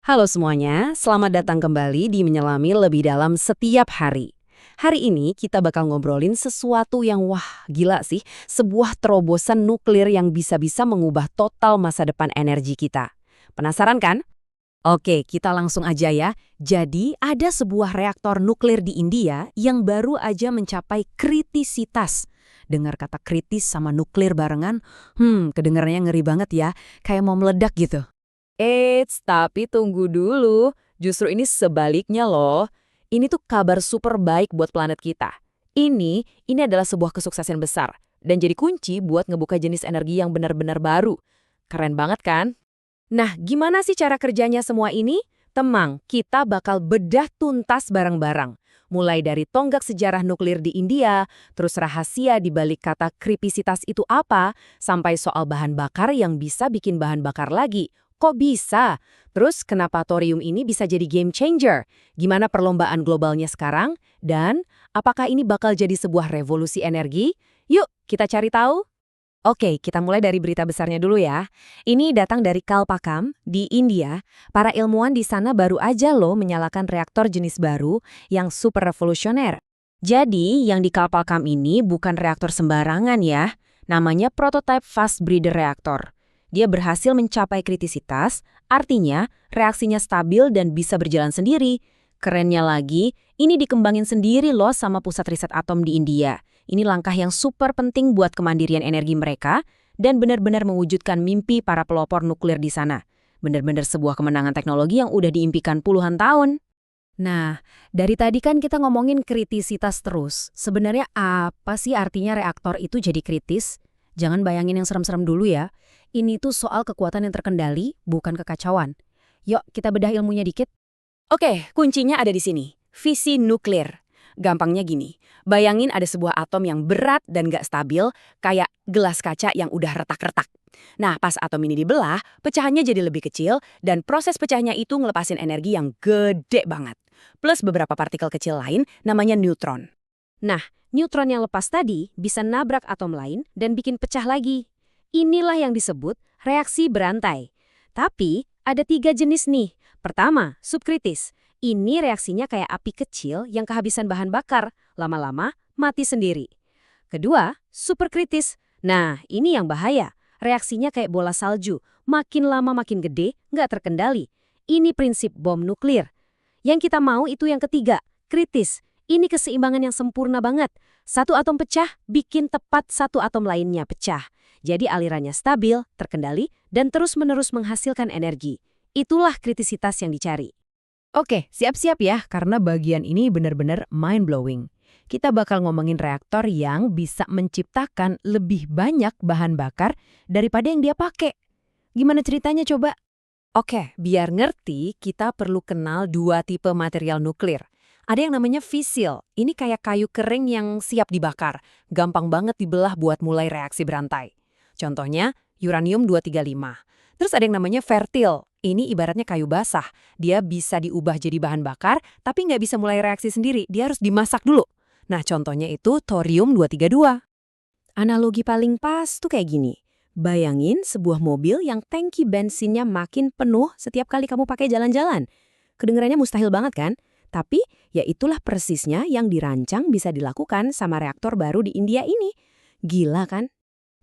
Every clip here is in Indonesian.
Halo semuanya, selamat datang kembali di Menyelami Lebih Dalam Setiap Hari. Hari ini kita bakal ngobrolin sesuatu yang gila sih, sebuah terobosan nuklir yang bisa-bisa mengubah total masa depan energi kita. Penasaran kan? Oke, kita langsung aja ya. Jadi, ada sebuah reaktor nuklir di India yang baru aja mencapai kritisitas. Dengar kata kritis sama nuklir barengan, kedengarannya ngeri banget ya, kayak mau meledak gitu. Eits, tapi tunggu dulu. Justru ini sebaliknya loh. Ini tuh kabar super baik buat planet kita. Ini adalah sebuah kesuksesan besar dan jadi kunci buat ngebuka jenis energi yang benar-benar baru. Keren banget kan? Nah, gimana sih cara kerjanya semua ini? Temang, kita bakal bedah tuntas bareng-bareng. Mulai dari tonggak sejarah nuklir di India, terus rahasia di balik kata kripisitas itu apa, sampai soal bahan bakar yang bisa bikin bahan bakar lagi. Kok bisa? Terus kenapa thorium ini bisa jadi game changer? Gimana perlombaan globalnya sekarang? Dan apakah ini bakal jadi sebuah revolusi energi? Yuk, kita cari tahu. Oke, kita mulai dari berita besarnya dulu ya. Ini datang dari Kalpakam di India. Para ilmuwan di sana baru aja loh menyalakan reaktor jenis baru yang super revolusioner. Jadi, yang di Kalpakam ini bukan reaktor sembarangan ya. Namanya Prototype Fast Breeder Reactor. Dia berhasil mencapai kritisitas, artinya reaksinya stabil dan bisa berjalan sendiri. Kerennya lagi, ini dikembangin sendiri loh sama pusat riset atom di India. Ini langkah yang super penting buat kemandirian energi mereka dan benar-benar mewujudkan mimpi para pelopor nuklir di sana. Benar-benar sebuah kemenangan teknologi yang udah diimpikan puluhan tahun. Nah, dari tadi kan kita ngomongin kritisitas terus. Sebenarnya apa sih artinya reaktor itu jadi kritis? Jangan bayangin yang serem-serem dulu ya. Ini tuh soal kekuatan yang terkendali, bukan kekacauan. Yuk, kita bedah ilmunya dikit. Oke, kuncinya ada di sini. Fisi nuklir. Gampangnya gini, bayangin ada sebuah atom yang berat dan gak stabil, kayak gelas kaca yang udah retak-retak. Nah, pas atom ini dibelah, pecahannya jadi lebih kecil, dan proses pecahnya itu ngelepasin energi yang gede banget. Plus beberapa partikel kecil lain, namanya neutron. Nah, neutron yang lepas tadi bisa nabrak atom lain dan bikin pecah lagi. Inilah yang disebut reaksi berantai. Tapi, ada 3 jenis nih. Pertama, subkritis. Ini reaksinya kayak api kecil yang kehabisan bahan bakar, lama-lama mati sendiri. Kedua, superkritis. Nah, ini yang bahaya. Reaksinya kayak bola salju, makin lama makin gede, nggak terkendali. Ini prinsip bom nuklir. Yang kita mau itu yang ketiga, kritis. Ini keseimbangan yang sempurna banget. Satu atom pecah, bikin tepat satu atom lainnya pecah. Jadi alirannya stabil, terkendali, dan terus-menerus menghasilkan energi. Itulah kritisitas yang dicari. Oke, siap-siap ya, karena bagian ini benar-benar mind-blowing. Kita bakal ngomongin reaktor yang bisa menciptakan lebih banyak bahan bakar daripada yang dia pakai. Gimana ceritanya coba? Oke, biar ngerti, kita perlu kenal 2 tipe material nuklir. Ada yang namanya fissil, ini kayak kayu kering yang siap dibakar. Gampang banget dibelah buat mulai reaksi berantai. Contohnya, uranium-235. Terus ada yang namanya fertil. Ini ibaratnya kayu basah. Dia bisa diubah jadi bahan bakar, tapi nggak bisa mulai reaksi sendiri. Dia harus dimasak dulu. Nah, contohnya itu thorium-232. Analogi paling pas tuh kayak gini. Bayangin sebuah mobil yang tangki bensinnya makin penuh setiap kali kamu pakai jalan-jalan. Kedengarannya mustahil banget kan? Tapi, ya itulah persisnya yang dirancang bisa dilakukan sama reaktor baru di India ini. Gila kan?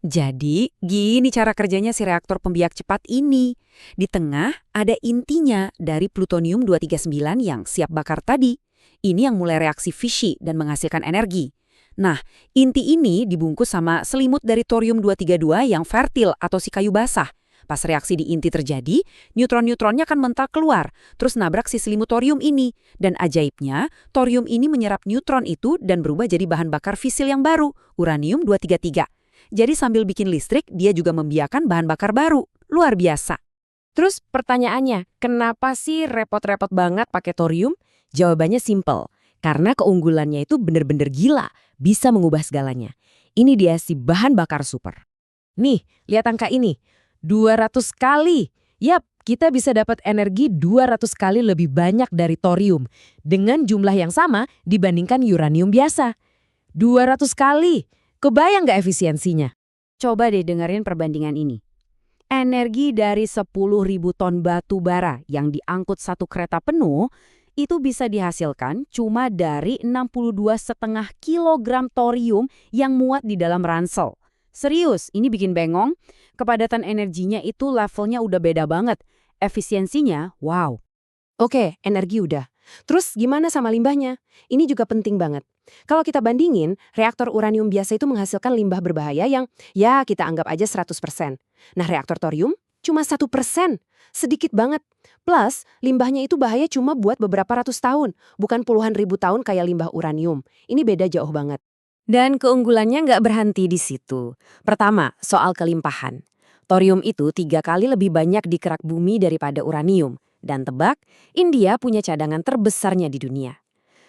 Jadi, gini cara kerjanya si reaktor pembiak cepat ini. Di tengah ada intinya dari plutonium-239 yang siap bakar tadi. Ini yang mulai reaksi fissi dan menghasilkan energi. Nah, inti ini dibungkus sama selimut dari thorium-232 yang fertil atau si kayu basah. Pas reaksi di inti terjadi, neutron-neutronnya akan mental keluar, terus nabrak si selimut thorium ini. Dan ajaibnya, thorium ini menyerap neutron itu dan berubah jadi bahan bakar fisil yang baru, uranium-233. Jadi sambil bikin listrik, dia juga membiarkan bahan bakar baru. Luar biasa. Terus pertanyaannya, kenapa sih repot-repot banget pakai thorium? Jawabannya simple. Karena keunggulannya itu bener-bener gila, bisa mengubah segalanya. Ini dia si bahan bakar super. Nih, lihat angka ini. 200 kali. Yap, kita bisa dapat energi 200 kali lebih banyak dari thorium. Dengan jumlah yang sama dibandingkan uranium biasa. 200 kali. Kebayang nggak efisiensinya? Coba deh dengerin perbandingan ini. Energi dari 10.000 ton batu bara yang diangkut satu kereta penuh itu bisa dihasilkan cuma dari 62,5 kilogram thorium yang muat di dalam ransel. Serius, ini bikin bengong. Kepadatan energinya itu levelnya udah beda banget. Efisiensinya, wow. Oke, energi udah. Terus gimana sama limbahnya? Ini juga penting banget. Kalau kita bandingin, reaktor uranium biasa itu menghasilkan limbah berbahaya yang, ya kita anggap aja 100%. Nah, reaktor thorium cuma 1%. Sedikit banget. Plus, limbahnya itu bahaya cuma buat beberapa ratus tahun, bukan puluhan ribu tahun kayak limbah uranium. Ini beda jauh banget. Dan keunggulannya nggak berhenti di situ. Pertama, soal kelimpahan. Thorium itu 3 kali lebih banyak di kerak bumi daripada uranium. Dan tebak, India punya cadangan terbesarnya di dunia.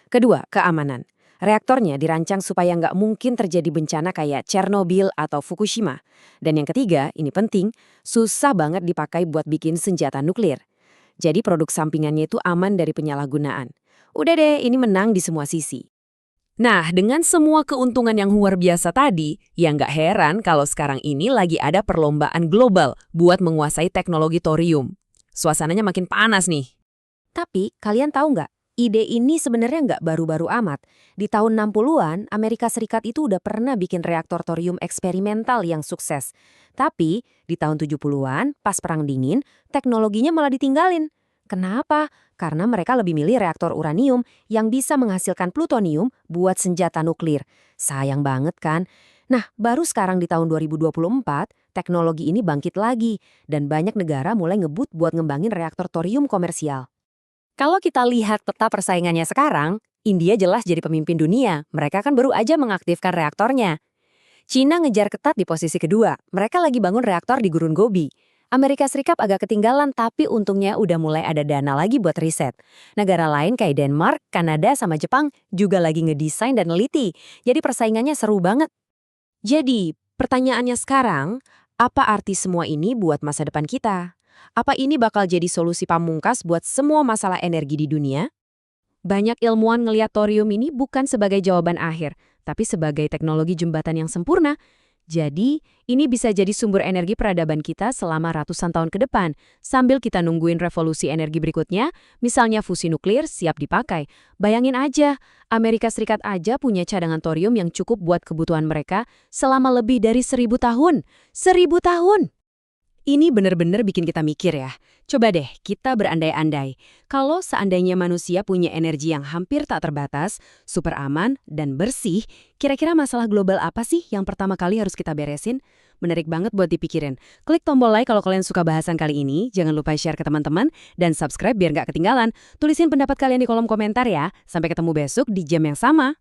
Kedua, keamanan. Reaktornya dirancang supaya nggak mungkin terjadi bencana kayak Chernobyl atau Fukushima. Dan yang ketiga, ini penting, susah banget dipakai buat bikin senjata nuklir. Jadi produk sampingannya itu aman dari penyalahgunaan. Udah deh, ini menang di semua sisi. Nah, dengan semua keuntungan yang luar biasa tadi, ya nggak heran kalau sekarang ini lagi ada perlombaan global buat menguasai teknologi thorium. Suasananya makin panas nih. Tapi, kalian tahu nggak? Ide ini sebenarnya nggak baru-baru amat. Di tahun 60-an, Amerika Serikat itu udah pernah bikin reaktor thorium eksperimental yang sukses. Tapi, di tahun 70-an, pas Perang Dingin, teknologinya malah ditinggalin. Kenapa? Karena mereka lebih milih reaktor uranium yang bisa menghasilkan plutonium buat senjata nuklir. Sayang banget kan? Nah, baru sekarang di tahun 2024, teknologi ini bangkit lagi, dan banyak negara mulai ngebut buat ngembangin reaktor thorium komersial. Kalau kita lihat peta persaingannya sekarang, India jelas jadi pemimpin dunia. Mereka kan baru aja mengaktifkan reaktornya. Cina ngejar ketat di posisi kedua. Mereka lagi bangun reaktor di Gurun Gobi. Amerika Serikat agak ketinggalan, tapi untungnya udah mulai ada dana lagi buat riset. Negara lain kayak Denmark, Kanada, sama Jepang juga lagi ngedesain dan neliti. Jadi persaingannya seru banget. Jadi, pertanyaannya sekarang, apa arti semua ini buat masa depan kita? Apa ini bakal jadi solusi pamungkas buat semua masalah energi di dunia? Banyak ilmuwan ngeliat thorium ini bukan sebagai jawaban akhir, tapi sebagai teknologi jembatan yang sempurna. Jadi, ini bisa jadi sumber energi peradaban kita selama ratusan tahun ke depan, sambil kita nungguin revolusi energi berikutnya, misalnya fusi nuklir siap dipakai. Bayangin aja, Amerika Serikat aja punya cadangan thorium yang cukup buat kebutuhan mereka selama lebih dari 1.000 tahun. 1.000 tahun! Ini bener-bener bikin kita mikir ya. Coba deh, kita berandai-andai. Kalau seandainya manusia punya energi yang hampir tak terbatas, super aman, dan bersih, kira-kira masalah global apa sih yang pertama kali harus kita beresin? Menarik banget buat dipikirin. Klik tombol like kalau kalian suka bahasan kali ini, jangan lupa share ke teman-teman, dan subscribe biar nggak ketinggalan. Tulisin pendapat kalian di kolom komentar ya. Sampai ketemu besok di jam yang sama.